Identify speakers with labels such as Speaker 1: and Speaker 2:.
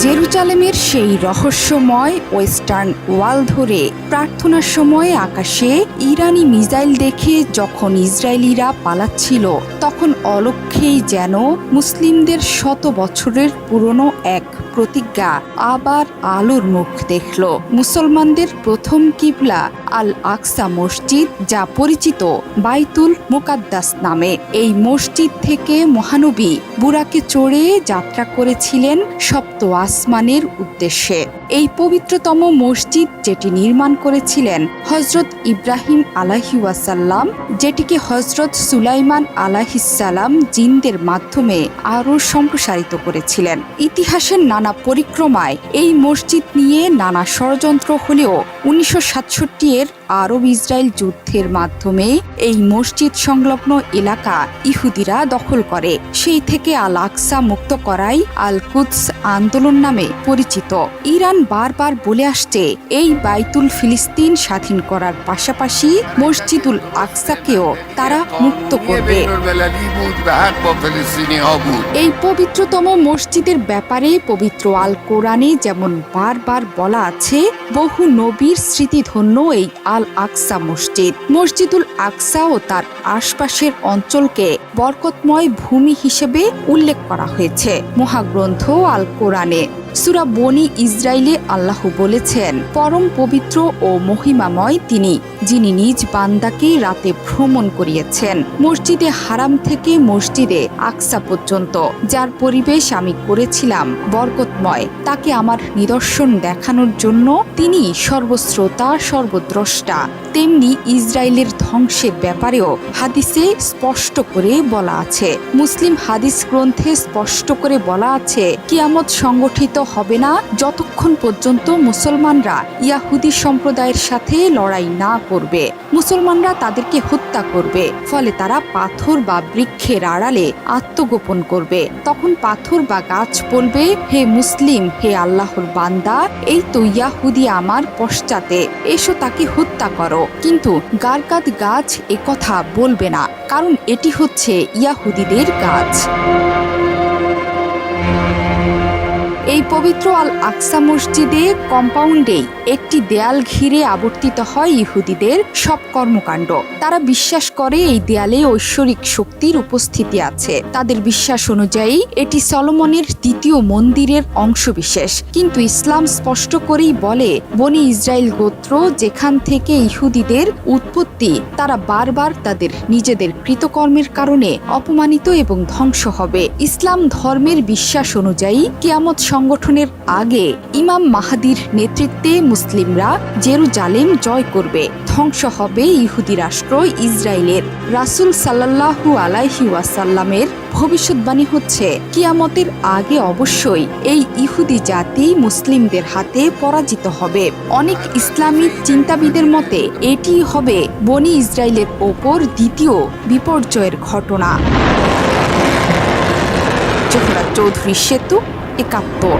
Speaker 1: জেরুজালেমের সেই রহস্যময় ওয়েস্টার্ন ওয়াল ধরে প্রার্থনার সময় আকাশে ইরানি মিসাইল দেখে যখন ইসরায়েলিরা পালাচ্ছিল, তখন অলক্ষ্যেই যেন মুসলিমদের শত বছরের পুরনো এক প্রতিজ্ঞা আবার আলোর মুখ দেখল। মুসলমানদের প্রথম কিবলা আল আকসা মসজিদ, যা পরিচিত বাইতুল মুকাদ্দাস নামে। এই মসজিদ থেকে মহানবী বুরাকে চড়ে যাত্রা করেছিলেন সপ্ত আসমানের উদ্দেশ্যে। এই পবিত্রতম মসজিদ, যেটি নির্মাণ করেছিলেন হজরত ইব্রাহিম আলাইহিওয়াসাল্লাম, যেটিকে হজরত সুলাইমান আলাইহিসসালাম জিনদের মাধ্যমে আরও সম্প্রসারিত করেছিলেন। ইতিহাসের নানা পরিক্রমায় এই মসজিদ নিয়ে নানা ষড়যন্ত্র হলেও 1967 আরব ইসরায়েল যুদ্ধের মাধ্যমে এই মসজিদ সংলগ্ন এলাকা ইহুদিরা দখল করে। সেই থেকে আল আকসা মুক্ত করাই আল কুদস আন্দোলন নামে পরিচিত। ইরান বারবার বলে আসছে এই বাইতুল ফিলিস্তিন স্বাধীন করার পাশাপাশি মসজিদুল আকসাকেও তারা মুক্ত করবে। এই পবিত্রতম মসজিদের ব্যাপারে পবিত্র আল কোরআনে যেমন বারবার বলা আছে, বহু নবীর স্মৃতিধন্য এই আল আকসা মসজিদ। মসজিদুল আকসা ও তার আশপাশের অঞ্চলকে বরকতময় ভূমি হিসেবে উল্লেখ করা হয়েছে মহাগ্রন্থ আল কোরআনে। সূরা বনী ইসরাইলে আল্লাহ বলেছেন, পরম পবিত্র ও মহিমাময় তিনি, যিনি নিজ বান্দাকে রাতে ভ্রমণ করিয়েছেন মসজিদে হারাম থেকে মসজিদে আকসা পর্যন্ত, যার পরিবেশ আমি করেছিলাম বরকতময়। তাকে আমার নিদর্শন দেখানোর জন্য তিনি সর্বশ্রোতা সর্বদ্রষ্টা। তেমনি ইসরায়েলের ধ্বংসের ব্যাপারেও হাদিসে স্পষ্ট করে বলা আছে। মুসলিম হাদিস গ্রন্থে স্পষ্ট করে বলা আছে, কিয়ামত সংগঠিত হবে না যতক্ষণ পর্যন্ত মুসলমানরা ইয়াহুদি সম্প্রদায়ের সাথে লড়াই না করবে। মুসলমানরা তাদেরকে হত্যা করবে, ফলে তারা পাথর বা বৃক্ষের আড়ালে আত্মগোপন করবে। তখন পাথর বা গাছ বলবে, হে মুসলিম, হে আল্লাহর বান্দা, এই তো ইয়াহুদি আমার পশ্চাতে, এসো তাকে হত্যা করো। কিন্তু গারকাদ গাছ একথা বলবে না, কারণ এটি হচ্ছে ইয়াহুদিদের গাছ। এই পবিত্র আল আকসা মসজিদে কম্পাউন্ডেই একটি দেয়াল ঘিরে আবর্তিত হয় ইহুদিদের সব কর্মকাণ্ড। তারা বিশ্বাস করে এই দেয়ালে ঐশ্বরিক শক্তির উপস্থিতি আছে। তাদের বিশ্বাস অনুযায়ী এটি সলোমনের দ্বিতীয় মন্দিরের অংশবিশেষ। কিন্তু ইসলাম স্পষ্ট করেই বলে, বনি ইসরায়েল গোত্র যেখান থেকে ইহুদিদের উৎপত্তি, তারা বারবার তাদের নিজেদের কৃতকর্মের কারণে অপমানিত এবং ধ্বংস হবে। ইসলাম ধর্মের বিশ্বাস অনুযায়ী কিয়ামত সংগঠনের আগে ইমাম মাহাদির নেতৃত্বে মুসলিমরা জেরুজালেম জয় করবে। ধ্বংস হবে ইহুদি রাষ্ট্র ইসরায়েলের। রাসূল সাল্লাল্লাহু আলাইহি ওয়াসাল্লামের ভবিষ্যৎবাণী হচ্ছে, কিয়ামতের আগে অবশ্যই এই ইহুদি জাতি মুসলিমদের হাতে পরাজিত হবে। অনেক ইসলামী চিন্তাবিদের মতে এটি হবে বনি ইসরায়েলের ওপর দ্বিতীয় বিপর্যয়ের ঘটনা। জোহরা চৌধুরী সেতু, 71।